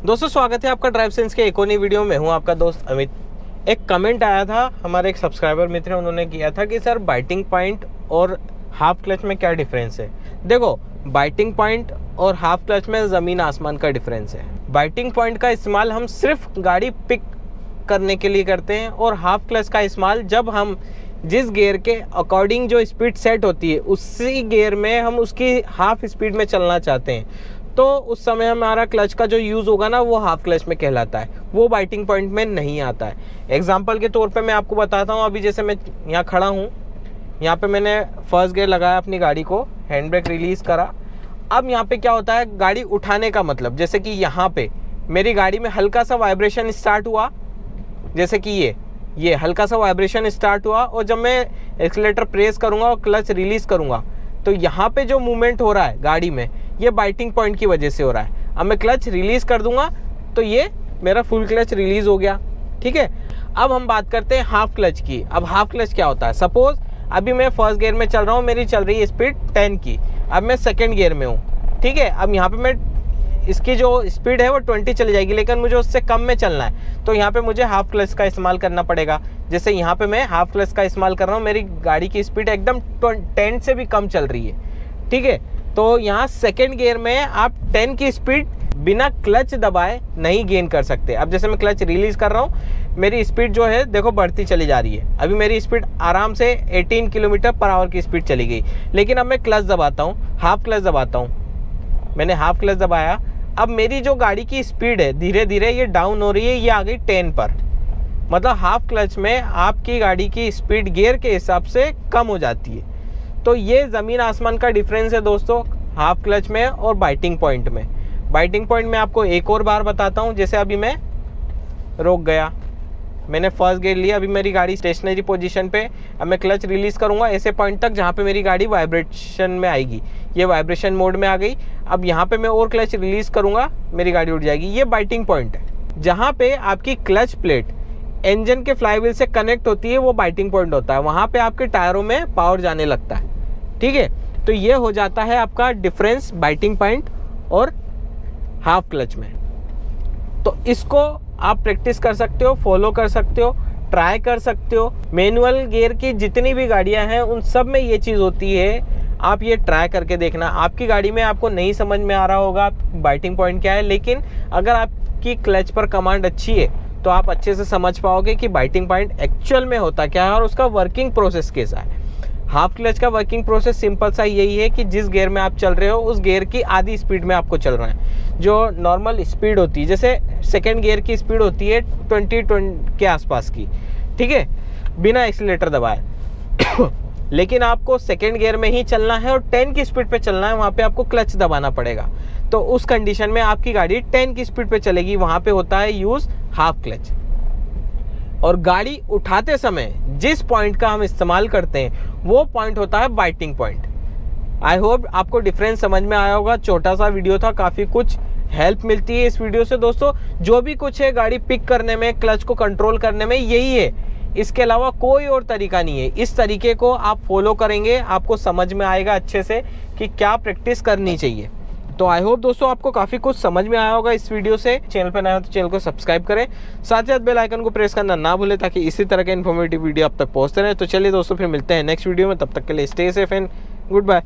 दोस्तों स्वागत है आपका ड्राइव सेंस के एक और नई वीडियो में। हूं आपका दोस्त अमित। एक कमेंट आया था, हमारे एक सब्सक्राइबर मित्र हैं, उन्होंने किया था कि सर बाइटिंग पॉइंट और हाफ क्लच में क्या डिफरेंस है। देखो, बाइटिंग पॉइंट और हाफ क्लच में ज़मीन आसमान का डिफरेंस है। बाइटिंग पॉइंट का इस्तेमाल हम सिर्फ गाड़ी पिक करने के लिए करते हैं और हाफ क्लच का इस्तेमाल जब हम जिस गियर के अकॉर्डिंग जो स्पीड सेट होती है उसी गियर में हम उसकी हाफ स्पीड में चलना चाहते हैं, तो उस समय हमारा क्लच का जो यूज़ होगा ना वो हाफ क्लच में कहलाता है, वो बाइटिंग पॉइंट में नहीं आता है। एग्जांपल के तौर पे मैं आपको बताता हूँ। अभी जैसे मैं यहाँ खड़ा हूँ, यहाँ पे मैंने फर्स्ट गियर लगाया अपनी गाड़ी को, हैंड ब्रेक रिलीज़ करा। अब यहाँ पे क्या होता है, गाड़ी उठाने का मतलब, जैसे कि यहाँ पे मेरी गाड़ी में हल्का सा वाइब्रेशन स्टार्ट हुआ, जैसे कि ये हल्का सा वाइब्रेशन स्टार्ट हुआ, और जब मैं एक्सीलेटर प्रेस करूँगा और क्लच रिलीज़ करूँगा तो यहाँ पे जो मूवमेंट हो रहा है गाड़ी में, ये बाइटिंग पॉइंट की वजह से हो रहा है। अब मैं क्लच रिलीज़ कर दूंगा तो ये मेरा फुल क्लच रिलीज़ हो गया। ठीक है, अब हम बात करते हैं हाफ क्लच की। अब हाफ क्लच क्या होता है, सपोज अभी मैं फर्स्ट गियर में चल रहा हूँ, मेरी चल रही है स्पीड 10 की, अब मैं सेकेंड गियर में हूँ। ठीक है, अब यहाँ पर मैं इसकी जो स्पीड है वो 20 चली जाएगी, लेकिन मुझे उससे कम में चलना है, तो यहाँ पे मुझे हाफ क्लच का इस्तेमाल करना पड़ेगा। जैसे यहाँ पे मैं हाफ क्लच का इस्तेमाल कर रहा हूँ, मेरी गाड़ी की स्पीड एकदम 10 से भी कम चल रही है। ठीक है, तो यहाँ सेकेंड गियर में आप 10 की स्पीड बिना क्लच दबाए नहीं गेन कर सकते। अब जैसे मैं क्लच रिलीज़ कर रहा हूँ, मेरी स्पीड जो है देखो बढ़ती चली जा रही है। अभी मेरी स्पीड आराम से 18 किलोमीटर पर आवर की स्पीड चली गई, लेकिन अब मैं क्लच दबाता हूँ, हाफ क्लच दबाता हूँ, मैंने हाफ क्लच दबाया, अब मेरी जो गाड़ी की स्पीड है धीरे धीरे ये डाउन हो रही है, ये आ गई 10 पर। मतलब हाफ क्लच में आपकी गाड़ी की स्पीड गियर के हिसाब से कम हो जाती है। तो ये ज़मीन आसमान का डिफरेंस है दोस्तों, हाफ क्लच में और बाइटिंग पॉइंट में। बाइटिंग पॉइंट में आपको एक और बार बताता हूँ। जैसे अभी मैं रोक गया, मैंने फर्स्ट गियर लिया, अभी मेरी गाड़ी स्टेशनरी पोजीशन पे, अब मैं क्लच रिलीज़ करूँगा ऐसे पॉइंट तक जहाँ पे मेरी गाड़ी वाइब्रेशन में आएगी, ये वाइब्रेशन मोड में आ गई। अब यहाँ पे मैं और क्लच रिलीज़ करूँगा, मेरी गाड़ी उठ जाएगी। ये बाइटिंग पॉइंट है। जहाँ पे आपकी क्लच प्लेट इंजन के फ्लाईव्हील से कनेक्ट होती है वो बाइटिंग पॉइंट होता है, वहाँ पे आपके टायरों में पावर जाने लगता है। ठीक है, तो ये हो जाता है आपका डिफरेंस बाइटिंग पॉइंट और हाफ क्लच में। तो इसको आप प्रैक्टिस कर सकते हो, फॉलो कर सकते हो, ट्राई कर सकते हो। मैनुअल गियर की जितनी भी गाड़ियां हैं उन सब में ये चीज़ होती है, आप ये ट्राई करके देखना। आपकी गाड़ी में आपको नहीं समझ में आ रहा होगा बाइटिंग पॉइंट क्या है, लेकिन अगर आपकी क्लच पर कमांड अच्छी है तो आप अच्छे से समझ पाओगे कि बाइटिंग पॉइंट एक्चुअल में होता क्या है और उसका वर्किंग प्रोसेस कैसा है। हाफ क्लच का वर्किंग प्रोसेस सिंपल सा यही है कि जिस गियर में आप चल रहे हो उस गियर की आधी स्पीड में आपको चल रहा है। जो नॉर्मल स्पीड होती है, जैसे सेकेंड गियर की स्पीड होती है 20 के आसपास की, ठीक है, बिना एक्सीलेटर दबाए लेकिन आपको सेकेंड गियर में ही चलना है और 10 की स्पीड पे चलना है, वहाँ पे आपको क्लच दबाना पड़ेगा। तो उस कंडीशन में आपकी गाड़ी 10 की स्पीड पे चलेगी, वहाँ पे होता है यूज़ हाफ क्लच। और गाड़ी उठाते समय जिस पॉइंट का हम इस्तेमाल करते हैं वो पॉइंट होता है बाइटिंग पॉइंट। आई होप आपको डिफरेंस समझ में आया होगा। छोटा सा वीडियो था, काफ़ी कुछ हेल्प मिलती है इस वीडियो से दोस्तों। जो भी कुछ है गाड़ी पिक करने में, क्लच को कंट्रोल करने में, यही है, इसके अलावा कोई और तरीका नहीं है। इस तरीके को आप फॉलो करेंगे, आपको समझ में आएगा अच्छे से कि क्या प्रैक्टिस करनी चाहिए। तो आई होप दोस्तों आपको काफ़ी कुछ समझ में आया होगा इस वीडियो से। चैनल पर नया हो तो चैनल को सब्सक्राइब करें, साथ ही साथ बेल आइकन को प्रेस करना ना भूलें ताकि इसी तरह के इन्फॉर्मेटिव वीडियो आप तक पहुंचते रहें। तो चलिए दोस्तों, फिर मिलते हैं नेक्स्ट वीडियो में, तब तक के लिए stay safe and good bye.